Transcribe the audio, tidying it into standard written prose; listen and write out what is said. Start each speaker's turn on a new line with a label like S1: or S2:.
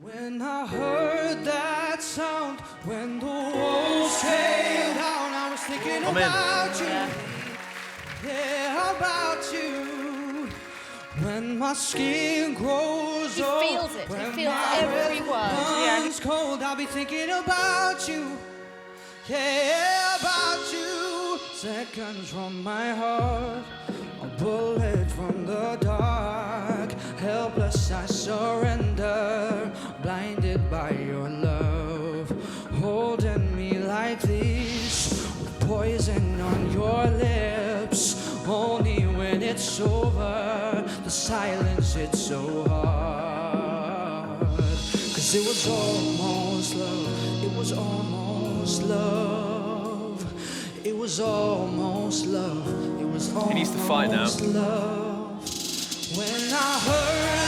S1: When I heard that sound, when the walls came down, I was thinking about you. Yeah, about you. When my skin grows old,
S2: He feels it. He feels every word.
S1: Yeah. It's cold, I'll be thinking about you. Yeah, about you. Seconds from my heart, a bullet from the dark. Helpless, I surrender, blinded by your love. Holding me like this, with poison on your lips. Only when it's over, the silence hits so hard. 'Cause it was almost love, it was almost love. It was almost love, it was almost
S3: He needs to fight now.
S1: love. When I heard